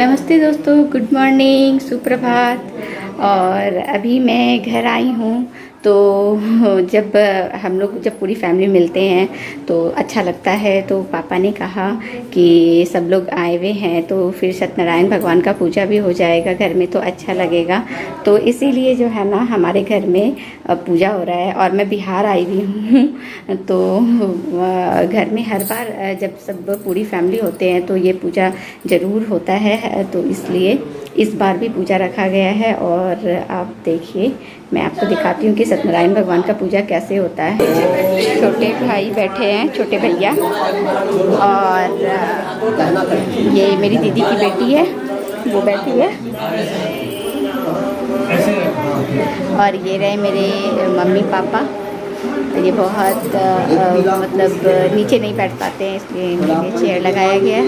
नमस्ते दोस्तों, good morning, सुप्रभात। और अभी मैं घर आई हूँ। तो जब हम लोग पूरी फैमिली मिलते हैं तो अच्छा लगता है। तो पापा ने कहा कि सब लोग आए हुए हैं तो फिर सत्यनारायण भगवान का पूजा भी हो जाएगा घर में, तो अच्छा लगेगा। तो इसीलिए जो है ना, हमारे घर में पूजा हो रहा है। और मैं बिहार आई हुई हूँ तो घर में हर बार जब सब पूरी फैमिली होते हैं तो ये पूजा ज़रूर होता है। तो इसलिए इस बार भी पूजा रखा गया है। और आप देखिए, मैं आपको दिखाती हूँ कि सत्यनारायण भगवान का पूजा कैसे होता है। छोटे भाई बैठे हैं, छोटे भैया। और ये मेरी दीदी की बेटी है, वो बैठी है। और ये रहे मेरे मम्मी पापा। ये बहुत मतलब नीचे नहीं बैठ पाते हैं, इसलिए इनके लिए चेयर लगाया गया है।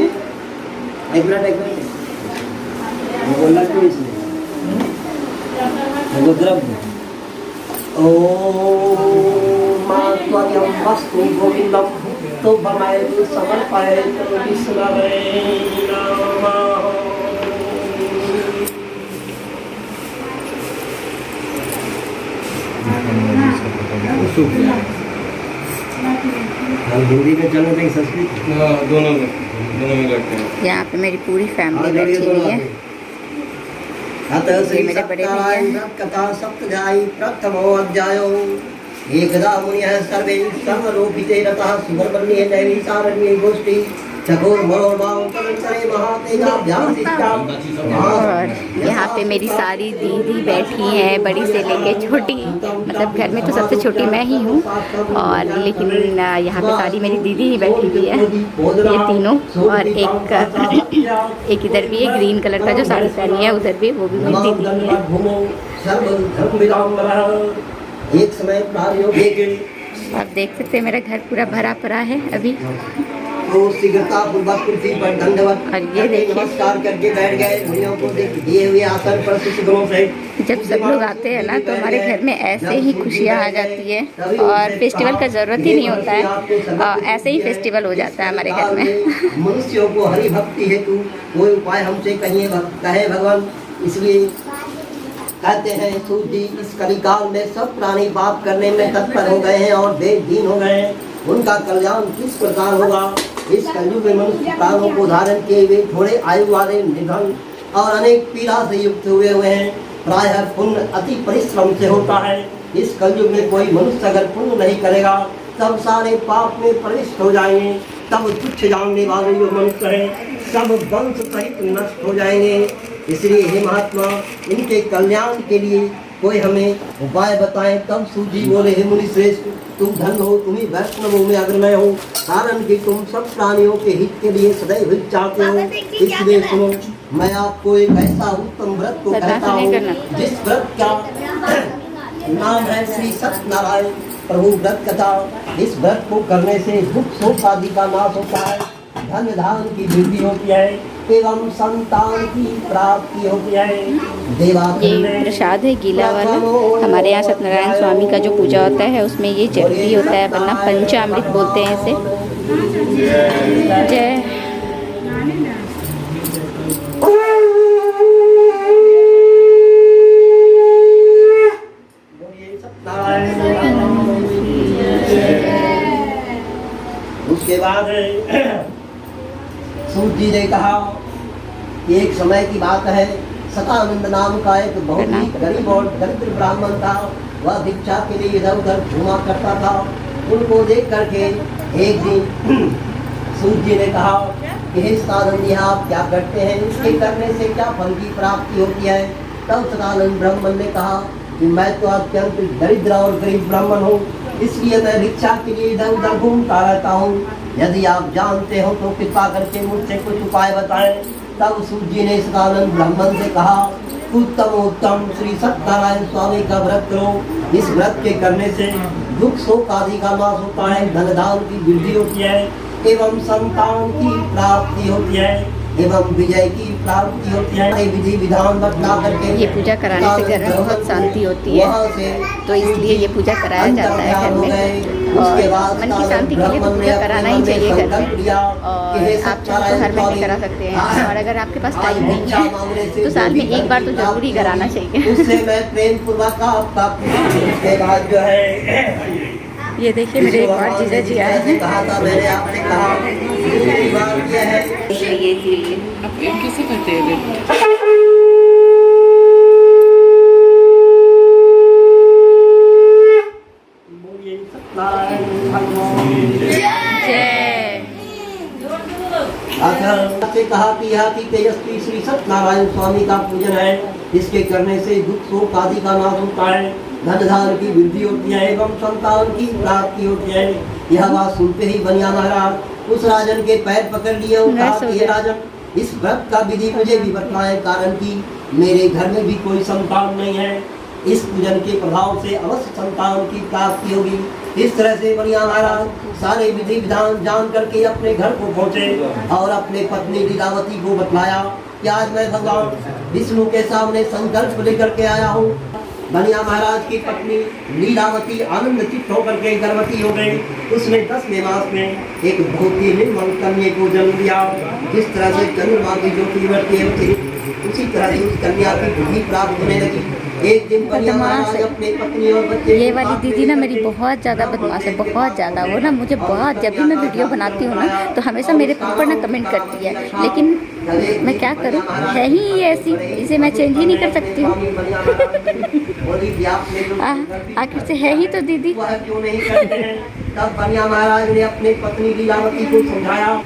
हिंदी में चलो नहीं, संस्कृत दोनों में लगते हैं। यहाँ पे मेरी पूरी फैमिली बैठी हुई है। श्री सत्यनारायण कथा सप्तध्यायी प्रथमो अध्यायो। एकदा मुनिः सर्वे सर्वलोकिते रतः सुब्रह्मण्ये नैमिषारण्ये गोष्ठी चकोर मनोरमां तदंतरे महातेजाभ्यासिष्टां। और यहाँ पे मेरी सारी दीदी बैठी हैं, बड़ी से लेके छोटी। मतलब घर में तो सबसे छोटी मैं ही हूँ, और लेकिन यहाँ पे सारी मेरी दीदी ही बैठी हुई है, ये तीनों। और एक इधर भी है, ग्रीन कलर का जो साड़ी पहनी है, उधर भी, वो भी मेरी दीदी ही है। एक समय आप देख सकते हैं मेरा घर पूरा भरा पड़ा है अभी। तो शीघ्रता पूर्वक कुर्सी पर दंडवत और ये देखिए, नमस्कार करके बैठ गए। मुनियों को दिए हुए आसन पर शिष्यगणों से जब सब लोग आते हैं ना तो हमारे घर में ऐसे ही खुशियाँ आ जाती है। और फेस्टिवल का ज़रूरत ही नहीं होता है, ऐसे ही फेस्टिवल हो जाता है हमारे घर में। मनुष्यों को हरि भक्ति हेतु कोई उपाय हमसे कहे भगवान। इसलिए कहते हैं, सूत जी, इस कलिकाल में सब प्राणी पाप करने में तत्पर हो गए हैं और देवहीन हो गए हैं। उनका कल्याण किस प्रकार होगा? इस कलयुग में मनुष्य प्राणों को धारण किए हुए थोड़े आयु वाले निधन और अनेक पीड़ा से युक्त हुए हैं। प्रायः पुण्य अति परिश्रम से होता है। इस कलयुग में कोई मनुष्य अगर पुण्य नहीं करेगा तब सारे पाप में प्रविष्ट हो जाएंगे। तब तुच्छ जानने वाले जो मनुष्य है सब वंश सहित नष्ट हो जाएंगे। इसलिए हे महात्मा, इनके कल्याण के लिए कोई हमें उपाय बताएं। तब सूजी बोले, हे मुनि श्रेष्ठ, तुम धन हो, तुम्ही वैष्णवों में अग्रणी हो, कारण कि तुम सब प्राणियों के हित के लिए सदैव हित चाहते हो। इसलिए सुनो, मैं आपको एक ऐसा उत्तम व्रत को कहता हूँ जिस व्रत का नाम है श्री सत्यनारायण प्रभु व्रत कथा। इस व्रत को करने से दुख शोक आदि का नाश होता है, धन धान की वृद्धि होती है एवं संतान की प्राप्ति होती है। ये प्रसाद है गीला वाला। हमारे यहाँ सत्यनारायण स्वामी का जो पूजा होता है उसमें ये जरूरी होता है, वरना पंचामृत बोलते हैं इसे। जय उसके बाद सूत जी ने कहा कि एक समय की बात है, सतानंद नाम का एक बहुत ही गरीब और दरिद्र ब्राह्मण था। वह भिक्षा के लिए इधर उधर घूमा करता था। उनको देख करके एक दिन सूत जी ने कहा कि हे सतानंद, आप क्या करते हैं? इसके करने से क्या फल की प्राप्ति होती है? तब सतानंद ब्राह्मण ने कहा कि मैं तो अत्यंत दरिद्र और गरीब ब्राह्मण हूँ, इसलिए मैं भिक्षा के लिए इधर उधर घूमता रहता हूँ। यदि आप जानते हो तो कृपा करके मुझसे कुछ उपाय बताएं। तब सूत जी ने सदानंद ब्राह्मण से कहा, उत्तम उत्तम श्री सत्यनारायण स्वामी का व्रत करो। इस व्रत के करने से दुख शोक आदि का नाश होता है, धन धान की वृद्धि होती है एवं संतान की प्राप्ति होती है एवं विजय की प्राप्ति होती है। विधि विधान बतला करके ये पूजा कराने से घर में बहुत शांति होती है, तो इसलिए ये पूजा कराया जाता है घर में। उसके बाद मन की शांति के लिए तो पूजा कराना ही चाहिए घर में। और आप चाहो तो हर महीने करा सकते हैं, और अगर आपके पास टाइम नहीं है तो साल में एक बार तो जरूर ही कराना चाहिए। उससे मैं प्रेम पूर्वक आपका उसके बाद जो है ये देखिए मेरे एक और जीजा जी आए हैं। कहा था मैंने, आपने कहा दूसरी बार ये है ये कैसे करते हैं? से कहा कि यह कि तेजस्वी श्री सत्यनारायण स्वामी का पूजन है, इसके करने से दुख शोक आदि का नाश होता है, धन धान की वृद्धि होती है एवं संतान की प्राप्ति होती है। यह बात सुनते ही बनिया महाराज उस राजन के पैर पकड़ लिए और कहा कि हे राजन, इस व्रत का विधि मुझे भी बतलाएं, कारण कि मेरे घर में भी कोई संतान नहीं है। इस पूजन के प्रभाव से अवश्य संतान की प्राप्ति होगी। इस तरह से बनिया महाराज सारे विधि विधान जान करके अपने घर को पहुँचे और अपने पत्नी लीलावती को बतलाया कि आज मैं भगवान विष्णु के सामने संकल्प लेकर के आया हूँ। बनिया महाराज की पत्नी लीलावती आनंदचित होकर के गर्भवती हो गई। उसने 10वें मास में एक बहुत ही निर्मल कन्या को जन्म दिया। जिस तरह से चंद्रमा की ज्योति बढ़ती है उसी तरह से उस कन्या की बुद्धि प्राप्त होने लगी। एक दिन बनिया महाराज अपने पत्नी और बच्चे, ये वाली दीदी ना मेरी बहुत ज़्यादा बदमाश है, बहुत ज़्यादा। वो ना मुझे बहुत, जब भी मैं वीडियो बनाती हूँ ना तो हमेशा मेरे ऊपर ना कमेंट करती है, लेकिन मैं क्या करूँ, है ही ये ऐसी, इसे मैं चेंज ही नहीं कर सकती हूँ। आखिर से है ही तो दीदी। वह क्यों नहीं करते हैं? तब बनिया महाराज ने अपने पत्नी लीलावती को समझाया।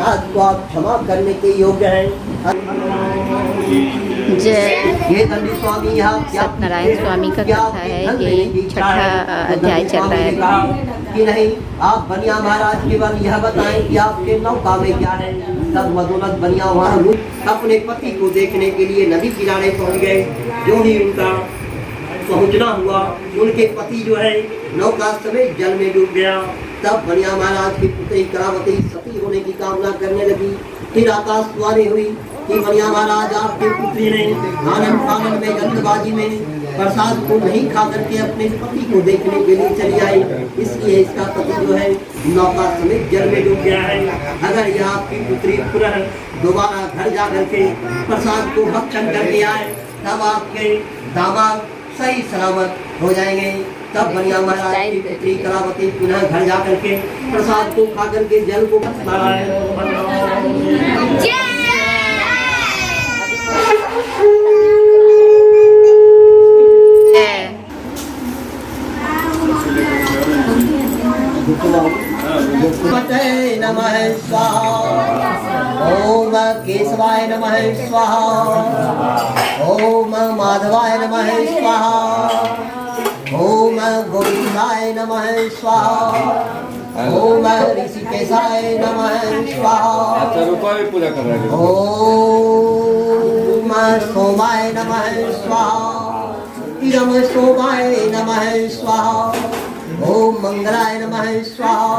आज को आप क्षमा करने के योग्य हैं। जय ये दंडी स्वामी यहाँ सत्यनारायण स्वामी का कथा है, ये छठा अध्याय चल रहा है। कि नहीं, आप बनिया महाराज केवल यह बताएं कि आपके नौका में क्या है। तब मदोलत बनिया वहाँ अपने पति को देखने के लिए नदी किनारे पहुँच गए। जो ही उनका पहुँचना हुआ, उनके पति जो है नौका समेत जल में डूब गया। तब बनिया महाराज की पुत्री करावती सती होने की कामना करने लगी। फिर आकाशवाणी हुई कि बनिया महाराज, आपकी पुत्री ने आनंद में जल्दबाजी में प्रसाद को नहीं खा करके अपने पति को देखने के लिए चली आई, इसलिए इसका पति जो है नौका समेत जल में डूब गया है। अगर यह आपकी पुत्री पुनः दोबारा घर जा करके प्रसाद को भक्षण करके आए, तब आपके दामाद सही सलामत हो जाएंगे। तब बनिया महाराज की पुत्री करावती पुनः घर जा करके प्रसाद को खा करके जल को नमः स्वाहा। ओम केशवाय नमः स्वाहा। ओम माधवाय नमः स्वाहा। ओम गोविंदाय नमः स्वाहा। ओम ऋषिकेशाय नमः स्वाहा। पूजा कर रहे ओम सोमाय नमः स्वाहा। इदम सोमाय नमः स्वाहा। ओम मंगलाय नमः स्वाहा।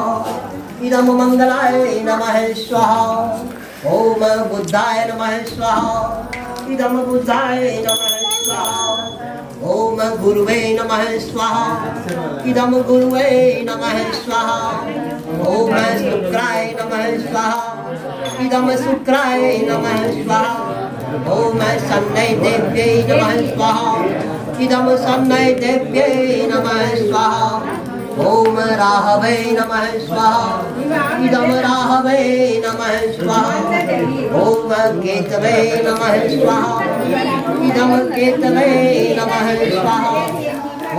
इदम मंगलाय नमः स्वाहा। ओम बुद्धाय नमः स्वाहा। इदम बुद्धाय नमः स्वाहा। ओम गुरुवे नमः स्वाहा। इदम गुरुवे नमः स्वाहा। ओम शुक्राय नमः स्वाहा। इदम शुक्राय नमः स्वाहा। ओम सन्नय देव्यै नमः स्वाहा। इदम सन्नय देव्यै नमः स्वाहा। ओम राहवे नमः स्वाहा। इदम राहवे नमः स्वाहा। ओम केतवे नमः स्वाहा। इदम केतवे नमः स्वाहा।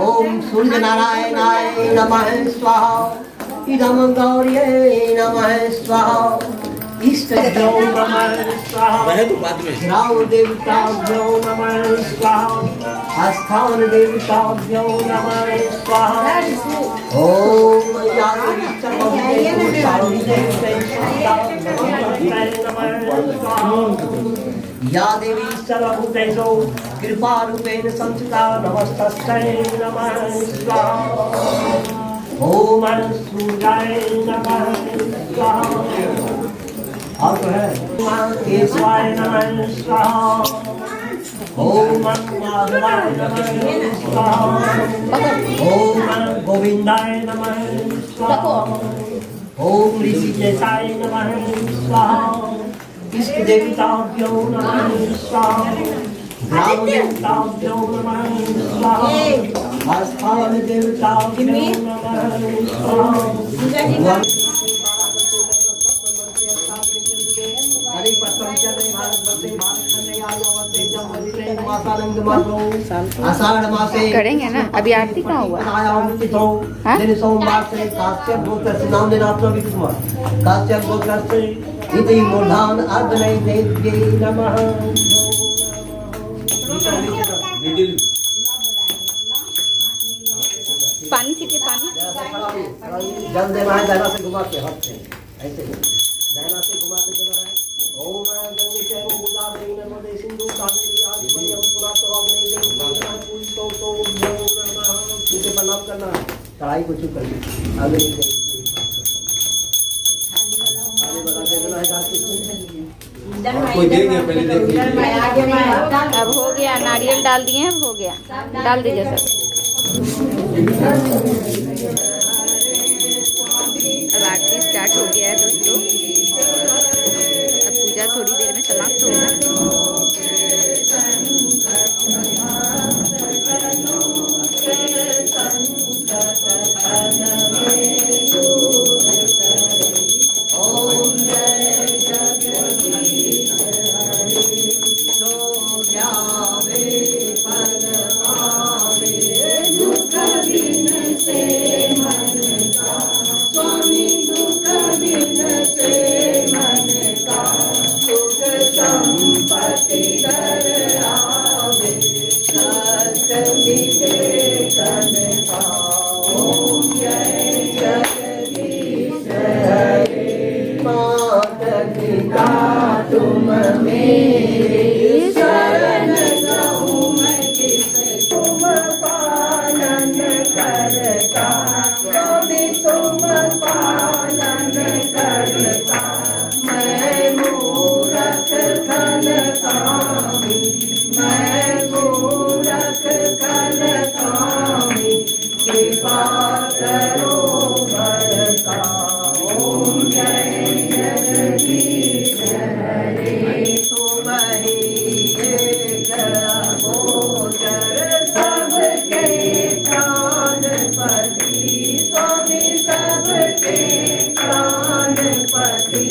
ओम सूर्य नारायणाय नमः स्वाहा। इदम गौर्यै नमः स्वाहा। इष्टभ्यो नमः स्वाहा। राव देवताभ्यो नमः स्वाहा। स्थान देवताभ्यो नमः स्वाहा। ओम या देवी सर्वभूतेषु कृपारूपेण संस्थिता नमस्तस्यै नमः स्वाहा। ओम सूर्याय नमः स्वाहा। और तो है केशवाय नमः स्वाहा, ओम माधवाय नमः स्वाहा, ओम गोविंदाय नमः स्वाहा, ओम ऋषिकेशाय नमः स्वाहा, इष्ट देवताभ्यो नमः स्वाहा, ग्राम देवताभ्यो नमः स्वाहा, आस्थान देवताभ्यो नमः स्वाहा। हरि पत्तम चले भारत वर्षे भारत खंडे आयावते जमवते मासानंद मासो आषाढ़ मासे करेंगे ना। अभी आरती कहाँ हुआ? हाँ? दिन सोमवार से काश्यप गोत्र से नाम लेना अपना भी कुमार काश्यप गोत्र से इति मूर्धान अर्धनय देव्यै नमः। पानी छीटे पानी। जल देना है दाना से घुमा के हाथ से ऐसे दाना से घुमा के देना है। ओम गंगे चैव मूला देवी नर्मदे सिंधु कावेरी आदि मध्यम पुरा तो अग्नि देवी पूज तो नमः। इसे प्रणाम करना है। कढ़ाई को चुप कर दी अग्नि देवी आगे बना के देना है घास को। कोई देंगे पहले देखिए। अब हो गया, नारियल डाल दिए, अब हो गया, डाल दीजिए सर। अब आरती स्टार्ट हो गया है दोस्तों। अब पूजा थोड़ी देर में समाप्त होगा। तुम मेरी शरण गहूँ मैं किस तुम पालन करता, कभी तुम पालन करता। मैं मूरख खल कामी, मैं मूरख खल कामी, कृपा करो भरता। ओम जय जगदीश हरे, तुम ही एक गोचर सबके प्राणपति, स्वामी सबके प्राणपति।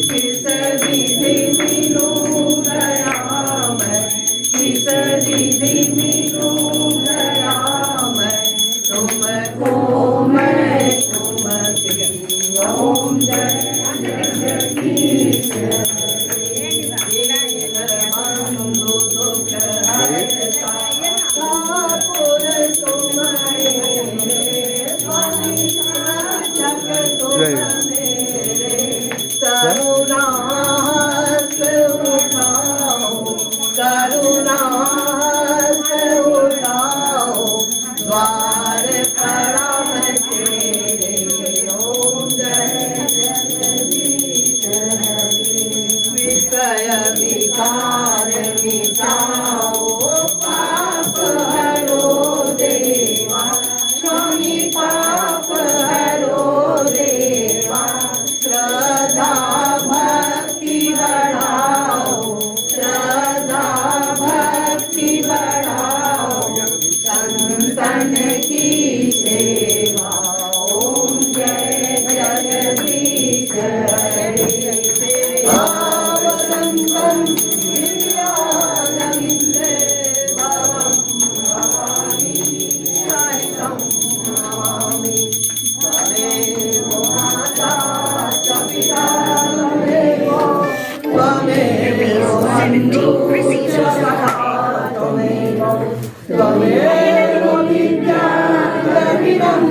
किस विधि मिलूं दया मैं, किस विधि मिलूं दया मैं, तुमको मैं तुमके। ओम जय जगदीश करुणास उठाओ, करुणास उठाओ, द्वार पड़ा मैं तेरे। ओम जय जगदीश हरे, विषय विकार मिटाओ, पाप हरो देवा, स्वामी पाप हरो देवा। श्रद्धा भक्ति बढ़ाओ, श्रद्धा भक्ति बढ़ाओ, संतन की सेवा। ओम जय जगदीश हरे, आवसंतम विद्यालविंदे भवं भवानी साहितं नमामि। त्वमेव माता च पिता त्वमेव बन्धुः च सखा त्वमेव, त्वमेव विद्या द्रविणं।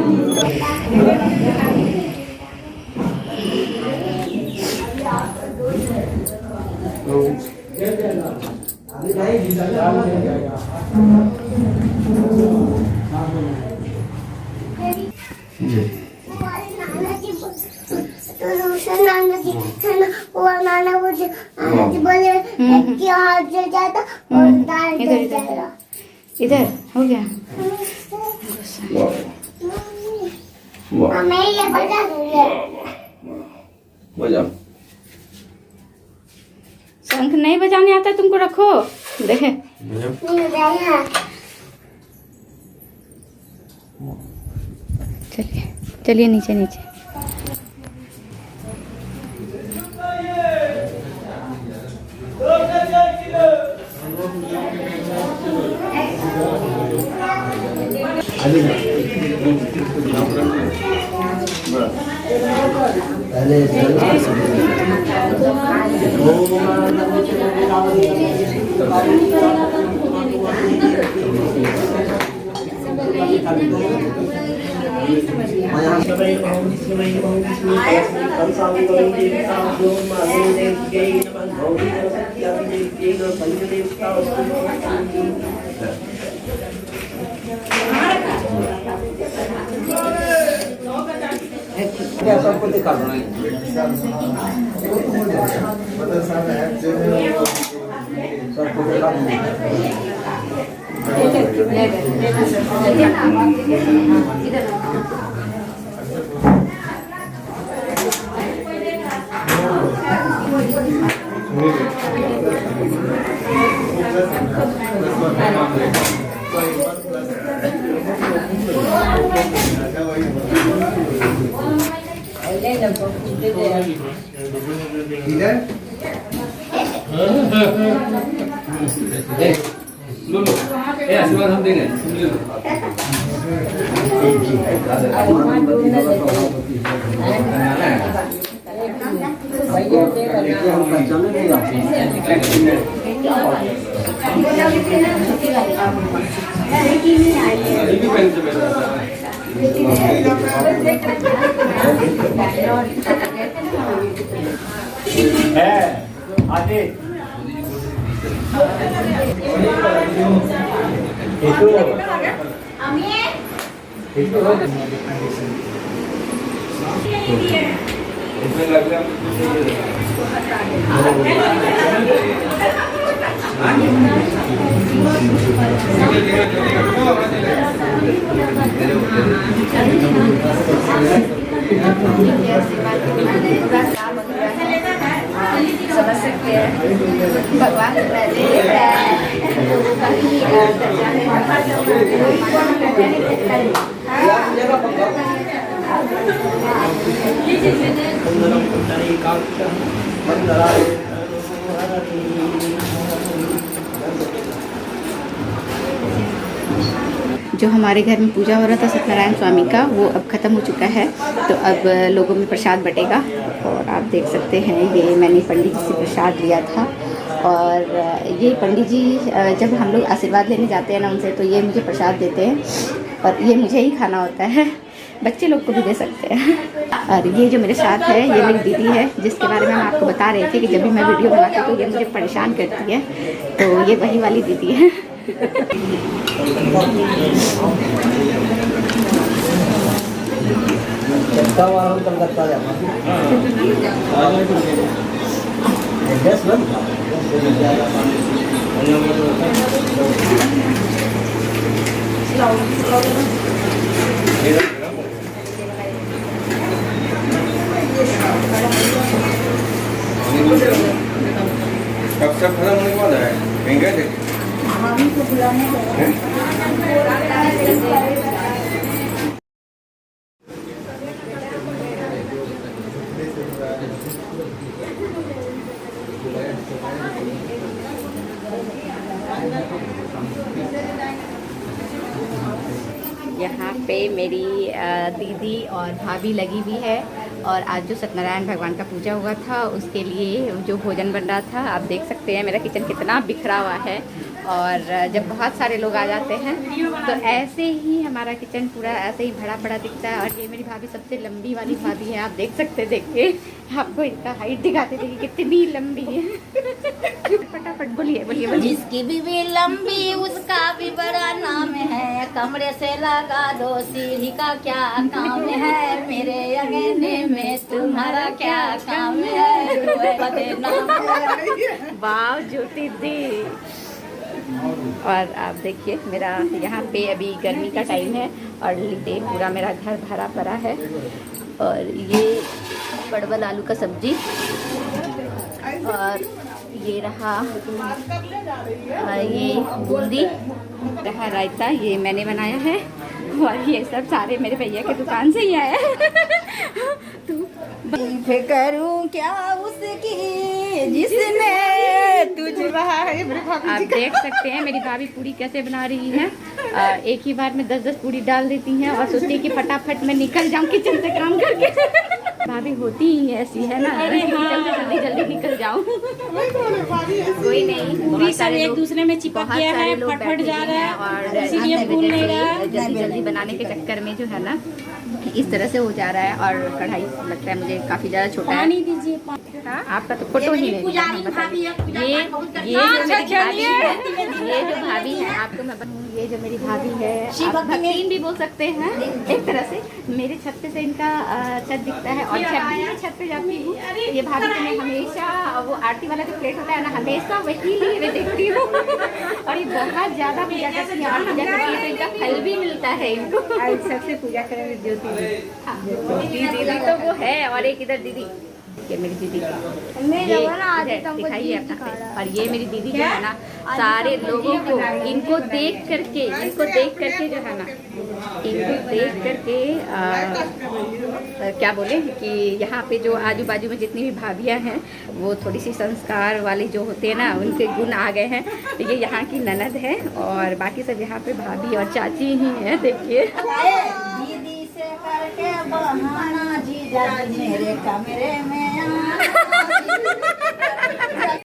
नाना जी वो नाना मुझे बोले कि हाथ जल जाता और दाल इधर जल इधर जाएगा। इधर हो गया। मैं ये बजा दूंगी। बजा। शंख नहीं बजाने आता तुमको, रखो देखे। नहीं बजाया। चलिए चलिए नीचे नीचे। सबको दिखा दो ना। सबको दिखा लो लो। आशीर्वाद हम देंगे, तुम ले लो। इसमें लग रहा समझ सकते हैं भगवान जो हमारे घर में पूजा हो रहा था सत्यनारायण स्वामी का, वो अब ख़त्म हो चुका है। तो अब लोगों में प्रसाद बटेगा और आप देख सकते हैं ये मैंने पंडित जी से प्रसाद लिया था। और ये पंडित जी जब हम लोग आशीर्वाद लेने जाते हैं ना उनसे, तो ये मुझे प्रसाद देते हैं और ये मुझे ही खाना होता है, बच्चे लोग को भी दे सकते हैं। और ये जो मेरे साथ है ये मेरी दीदी है, जिसके बारे में हम आपको बता रहे थे कि जब भी मैं वीडियो बनाती हूँ तो ये मुझे परेशान करती है। तो ये वही वाली दीदी है। कब सब खत्म होने वाला है? कहीं गए थे? यहाँ पे मेरी दीदी और भाभी लगी हुई है। और आज जो सत्यनारायण भगवान का पूजा हुआ था उसके लिए जो भोजन बन रहा था, आप देख सकते हैं मेरा किचन कितना बिखरा हुआ है। और जब बहुत सारे लोग आ जाते हैं तो ऐसे ही हमारा किचन पूरा ऐसे ही भरा पड़ा दिखता है। और ये मेरी भाभी सबसे लंबी वाली भाभी है, आप देख सकते हैं। देखिए आपको इनका हाइट दिखाते थे कि कितनी लंबी है। फटाफट बोलिए बोलिए बोलिए। जिसकी बीवी लंबी उसका भी बड़ा नाम है, कमरे से लगा दो सीढ़ी का क्या काम है, मेरे अंगने में तुम्हारा क्या काम है, तुम्हें बदनाम है। वाह ज्योति दी। और आप देखिए मेरा यहाँ पे अभी गर्मी का टाइम है और लिटे पूरा मेरा घर भरा पड़ा है। और ये परवल आलू का सब्जी, और ये रहा ये बूंदी रहा रायता, ये मैंने बनाया है। और ये सब सारे मेरे भैया के दुकान से ही आया है। फिर करूं क्या उसकी जिसने तुझे आप देख सकते हैं मेरी भाभी पूरी कैसे बना रही है। एक ही बार में 10-10 पूरी डाल देती हैं और सोचती है कि फटाफट मैं निकल जाऊं किचन से काम करके। भाभी होती ही ऐसी है ना, जल्दी जल्दी निकल जाऊं। कोई नहीं, पूरी सब एक दूसरे में चिपक गया है, फटफट जा रहा है और इसीलिए फूल नहीं रहा है। जल्दी जल्दी बनाने के चक्कर में जो है ना इस तरह से हो जा रहा है। और कढ़ाई लगता है मुझे काफी ज्यादा छोटा है। पानी दीजिए। हाँ, आपका तो फोटो ही नहीं पुजारी दिखा, भाभी है, पूजा ये पाठ बहुत करती ये है। जो मेरी अच्छा, भाभी है, ये जो भाभी है आपको मैं बताऊं, ये जो मेरी भाभी है शिव आप भक्ति में- भक्तिन भी बोल सकते हैं एक तरह से। मेरे छत पे से इनका छत दिखता है और जब भी मैं छत पे जाती हूँ ये भाभी को मैं हमेशा वो आरती वाला जो प्लेट होता है ना, हमेशा वही लिए हुए देखती हूँ। और ये बहुत ज्यादा पूजा करती है और पूजा करती है तो इनका फल भी मिलता है इनको। सबसे पूजा करेंगे ज्योति हाँ, दीदी तो वो है। और एक इधर दीदी, ये मेरी दीदी ये इधर दिखाइए अपना face। और ये मेरी दीदी जो है ना सारे लोगों को इनको देख करके जो है ना इनको देख करके क्या बोले कि यहाँ पे जो आजू बाजू में जितनी भी भाभियाँ हैं वो थोड़ी सी संस्कार वाली जो होते हैं ना उनके गुण आ गए हैं। तो ये यहाँ की ननद है और बाकी सब यहाँ पे भाभी और चाची ही हैं। देखिए दीदी से करके बहाना जीजा जी मेरे कमरे में